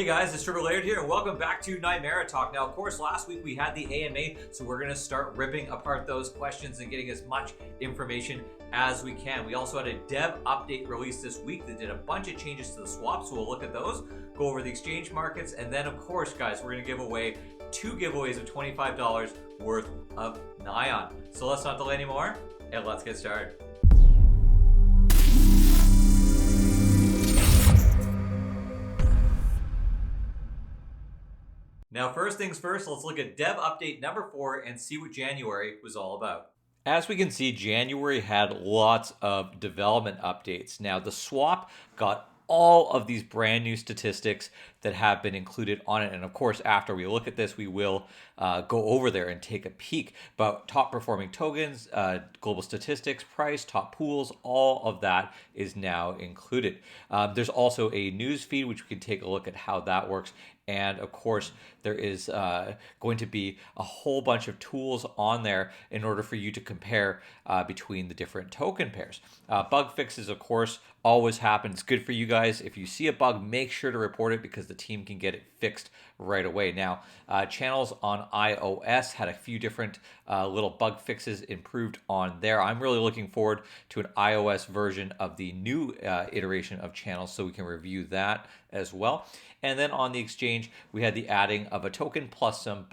Hey guys, it's Trevor Laird here, and welcome back to Nimera Talk. Now, of course, last week we had the AMA, so we're going to start ripping apart those questions and getting as much information as we can. We also had a dev update released this week that did a bunch of changes to the swap, so we'll look at those, go over the exchange markets, and then, of course, guys, we're going to give away 2 giveaways of $25 worth of Nion. So let's not delay anymore, and let's get started. Now, first things first, let's look at dev update number 4 and see what January was all about. As we can see, January had lots of development updates. Now, the swap got all of these brand new statistics that have been included on it. And of course, after we look at this, we will go over there and take a peek. But top performing tokens, global statistics, price, top pools, all of that is now included. There's also a news feed, which we can take a look at how that works. And of course, there is going to be a whole bunch of tools on there in order for you to compare between the different token pairs. Bug fixes, of course, always happen. It's good for you guys. If you see a bug, make sure to report it because the team can get it fixed right away. Now, channels on iOS had a few different little bug fixes improved on there. I'm really looking forward to an iOS version of the new iteration of channels so we can review that as well. And then on the exchange, we had the adding of a token plus some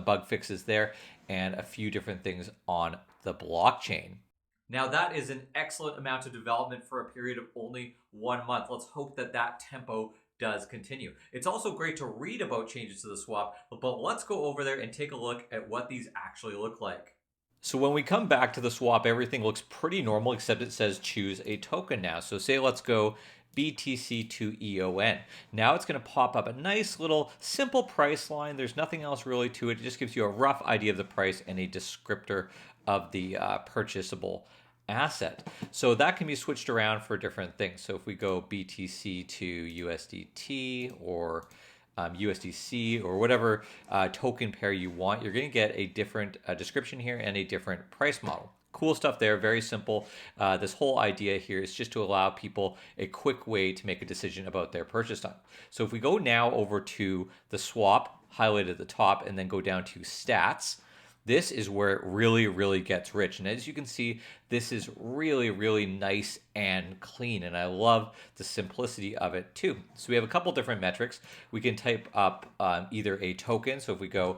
bug fixes there and a few different things on the blockchain. Now, that is an excellent amount of development for a period of only 1 month. Let's hope that that tempo does continue. It's also great to read about changes to the swap, but let's go over there and take a look at what these actually look like. So when we come back to the swap, everything looks pretty normal, except it says choose a token now. So say let's go BTC to EON. Now it's going to pop up a nice little simple price line. There's nothing else really to it. It just gives you a rough idea of the price and a descriptor of the purchasable asset. So that can be switched around for different things. So if we go BTC to USDT or USDC or whatever token pair you want, you're going to get a different description here and a different price model. Cool stuff there, very simple. This whole idea here is just to allow people a quick way to make a decision about their purchase time. So if we go now over to the swap, highlighted at the top, and then go down to stats, this is where it really gets rich. And as you can see, this is really nice and clean. And I love the simplicity of it too. So we have a couple different metrics. We can type up either a token. So if we go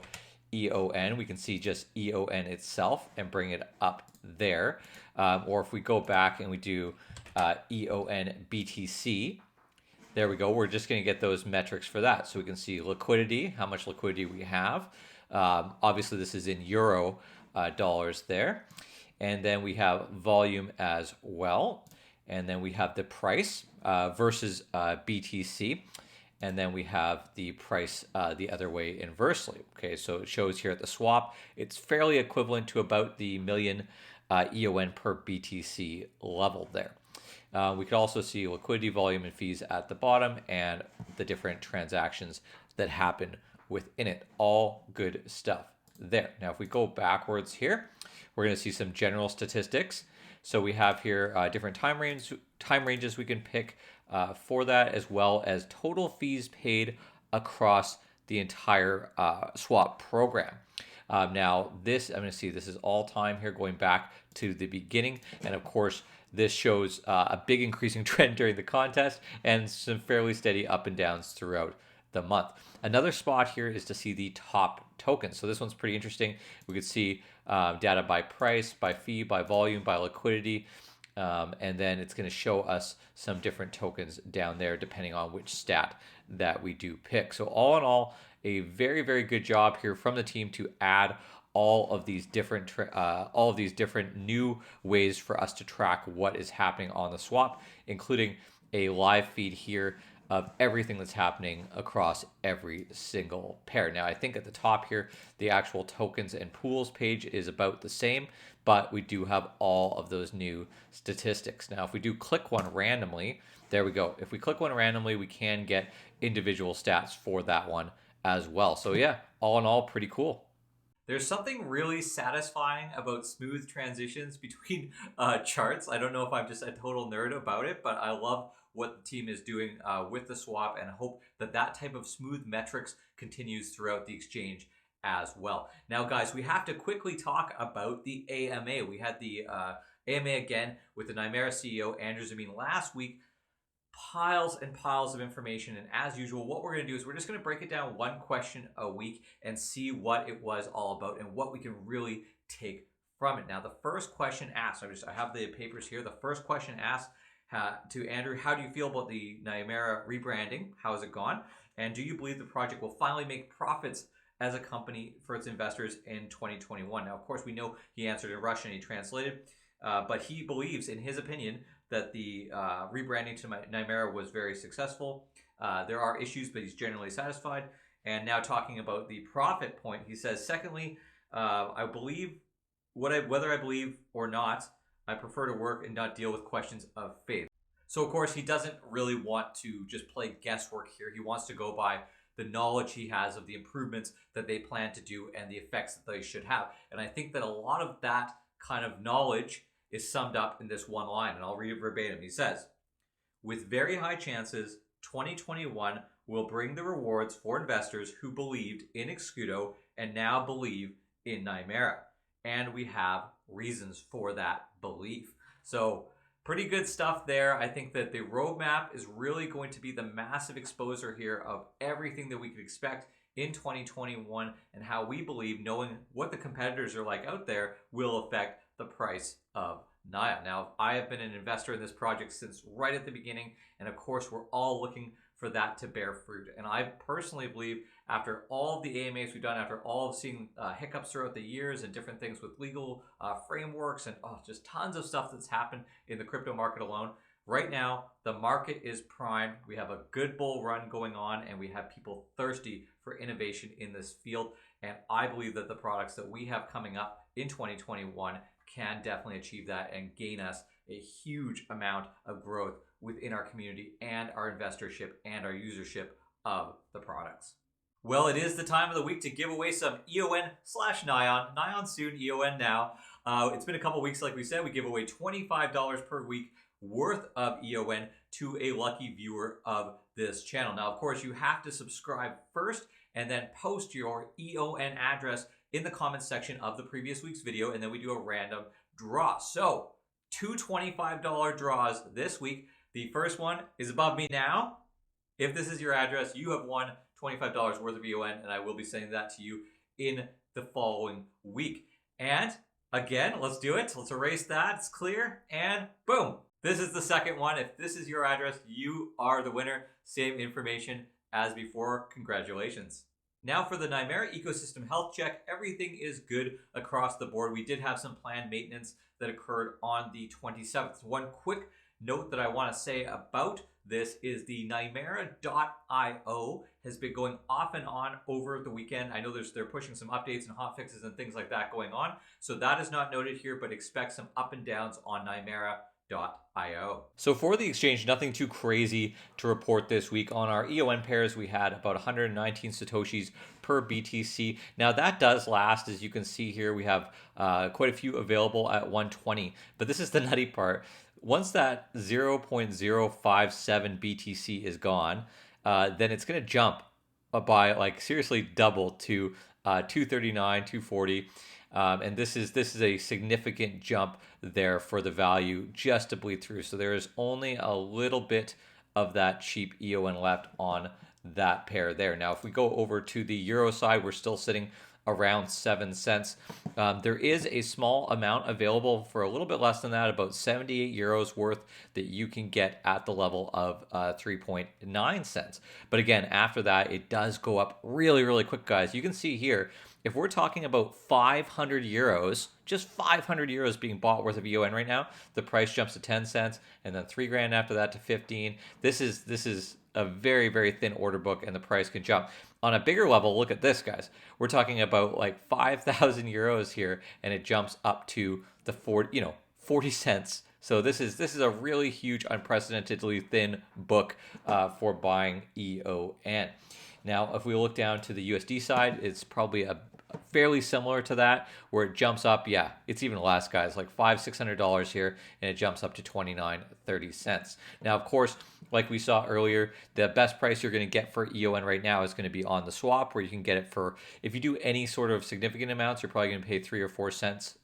EON, we can see just EON itself and bring it up there. Or if we go back and we do EON BTC, there we go. We're just going to get those metrics for that. So we can see liquidity, how much liquidity we have. Obviously, this is in euro dollars there. And then we have volume as well. And then we have the price versus BTC. And then we have the price the other way inversely. Okay, so it shows here at the swap, it's fairly equivalent to about the million EON per BTC level there. We could also see liquidity, volume, and fees at the bottom and the different transactions that happen within it. All good stuff there. Now, if we go backwards here, we're going to see some general statistics. So we have here different time ranges we can pick for that, as well as total fees paid across the entire swap program. Now, this, I'm going to see this is all time here going back to the beginning. And of course, this shows a big increasing trend during the contest and some fairly steady up and downs throughout the month. Another spot here is to see the top tokens. So this one's pretty interesting. We could see data by price, by fee, by volume, by liquidity. And then it's going to show us some different tokens down there depending on which stat that we do pick. So all in all, a very good job here from the team to add all of these different new ways for us to track what is happening on the swap, including a live feed here of everything that's happening across every single pair. Now, I think at the top here, the actual tokens and pools page is about the same, but we do have all of those new statistics. Now, if we do click one randomly, there we go. If we click one randomly, we can get individual stats for that one as well. So yeah, all in all, pretty cool. There's something really satisfying about smooth transitions between charts. I don't know if I'm just a total nerd about it, but I love what the team is doing with the swap, and hope that that type of smooth metrics continues throughout the exchange as well. Now, guys, we have to quickly talk about the AMA. We had the AMA again with the Nimera CEO, Andrew Zamin, last week. Piles and piles of information, and as usual, what we're going to do is we're just going to break it down one question a week and see what it was all about and what we can really take from it. Now, the first question asked, I have the papers here. The first question asked to Andrew: how do you feel about the Nimera rebranding? How has it gone? And do you believe the project will finally make profits as a company for its investors in 2021? Now, of course, we know he answered in Russian, he translated, but he believes, in his opinion, that the rebranding to Nimera was very successful. There are issues, but he's generally satisfied. And now talking about the profit point, he says, secondly, I believe whether I believe or not, I prefer to work and not deal with questions of faith. So, of course, he doesn't really want to just play guesswork here. He wants to go by the knowledge he has of the improvements that they plan to do and the effects that they should have. And I think that a lot of that kind of knowledge is summed up in this one line, and I'll read it verbatim. He says, with very high chances, 2021 will bring the rewards for investors who believed in Excudo and now believe in Nimera. And we have reasons for that belief. So pretty good stuff there. I think that the roadmap is really going to be the massive exposure here of everything that we could expect in 2021 and how we believe knowing what the competitors are like out there will affect the price of NIA. Now, I have been an investor in this project since right at the beginning, and of course, we're all looking for that to bear fruit. And I personally believe after all of the AMAs we've done, after all of seeing hiccups throughout the years and different things with legal frameworks and just tons of stuff that's happened in the crypto market alone, right now, the market is primed. We have a good bull run going on, and we have people thirsty for innovation in this field. And I believe that the products that we have coming up in 2021 can definitely achieve that and gain us a huge amount of growth within our community and our investorship and our usership of the products. Well, it is the time of the week to give away some EON/Nion. Nion soon, EON now. It's been a couple weeks, like we said. We give away $25 per week worth of EON to a lucky viewer of this channel. Now, of course, you have to subscribe first and then post your EON address in the comments section of the previous week's video, and then we do a random draw. So, two $25 draws this week. The first one is above me now. If this is your address, you have won $25 worth of EON, and I will be sending that to you in the following week. And again, let's do it. Let's erase that. It's clear. And boom. This is the second one. If this is your address, you are the winner. Same information as before. Congratulations. Now for the Nimera ecosystem health check, everything is good across the board. We did have some planned maintenance that occurred on the 27th. One quick note that I want to say about this is the Nimera.io has been going off and on over the weekend. I know they're pushing some updates and hotfixes and things like that going on. So that is not noted here, but expect some up and downs on Nimera.io. So for the exchange, nothing too crazy to report this week. On our EON pairs, we had about 119 Satoshis per BTC. Now that does last. As you can see here, we have quite a few available at 120. But this is the nutty part. Once that 0.057 BTC is gone, then it's going to jump by like seriously double to 239, 240. And this is a significant jump there for the value just to bleed through. So there is only a little bit of that cheap EON left on that pair there. Now, if we go over to the euro side, we're still sitting around 7 cents. There is a small amount available for a little bit less than that, about 78 euros worth that you can get at the level of 3.9 cents. But again, after that, it does go up really, really quick, guys. You can see here, if we're talking about 500 euros, just 500 euros being bought worth of EON right now, the price jumps to 10 cents, and then 3 grand after that to 15. This is a very, very thin order book, and the price can jump. On a bigger level, look at this, guys. We're talking about like 5,000 euros here, and it jumps up to the 40 cents. So this is a really huge, unprecedentedly thin book for buying EON. Now, if we look down to the USD side, it's probably fairly similar to that, where it jumps up. Yeah, it's even less, guys, like $500-$600 here, and it jumps up to 29.30 cents. Now, of course, like we saw earlier, the best price you're going to get for EON right now is going to be on the swap, where you can get it for, if you do any sort of significant amounts, you're probably going to pay 3 or 4 cents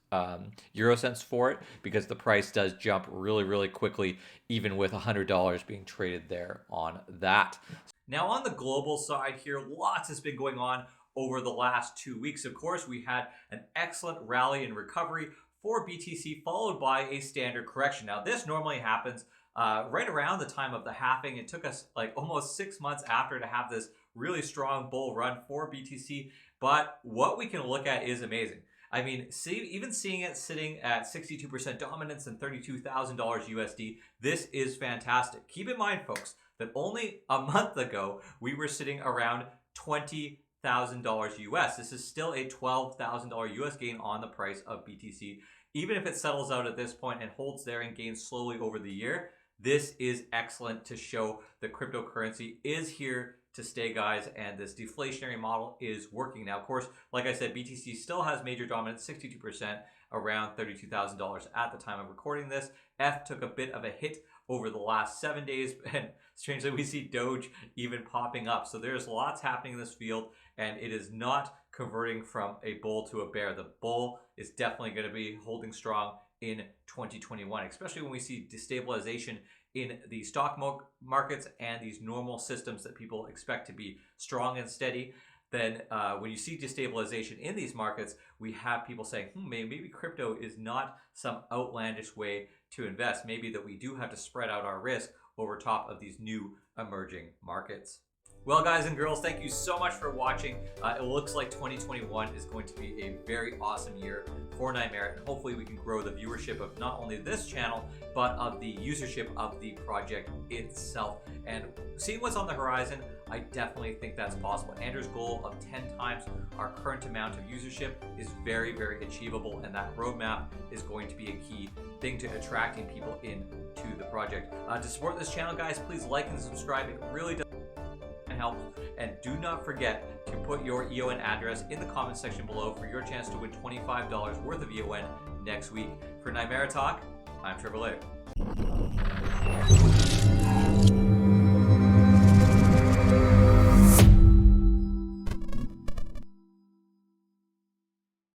euro cents for it, because the price does jump really, really quickly, even with $100 being traded there on that. Now, on the global side here, lots has been going on over the last 2 weeks. Of course, we had an excellent rally and recovery for BTC, followed by a standard correction. Now, this normally happens right around the time of the halving. It took us like almost 6 months after to have this really strong bull run for BTC, but what we can look at is amazing. I mean, even seeing it sitting at 62% dominance and $32,000 USD, this is fantastic. Keep in mind, folks, that only a month ago, we were sitting around $20,000 US. This is still a $12,000 US gain on the price of BTC. Even if it settles out at this point and holds there and gains slowly over the year, this is excellent to show that cryptocurrency is here to stay, guys, and this deflationary model is working. Now, of course, like I said, BTC still has major dominance, 62%, around $32,000 at the time of recording this. ETH took a bit of a hit over the last 7 days, and strangely, we see Doge even popping up. So there's lots happening in this field, and it is not converting from a bull to a bear. The bull is definitely going to be holding strong in 2021, especially when we see destabilization in the stock markets and these normal systems that people expect to be strong and steady. Then when you see destabilization in these markets, we have people saying, maybe crypto is not some outlandish way to invest. Maybe that we do have to spread out our risk over top of these new emerging markets. Well, guys and girls, thank you so much for watching. It looks like 2021 is going to be a very awesome year for Nimera, and hopefully we can grow the viewership of not only this channel, but of the usership of the project itself. And seeing what's on the horizon, I definitely think that's possible. Andrew's goal of 10 times our current amount of usership is very, very achievable, and that roadmap is going to be a key thing to attracting people into the project. To support this channel, guys, please like and subscribe. It really does help. And do not forget to put your EON address in the comment section below for your chance to win $25 worth of EON next week. For Nimera Talk, I'm Trevor Lay.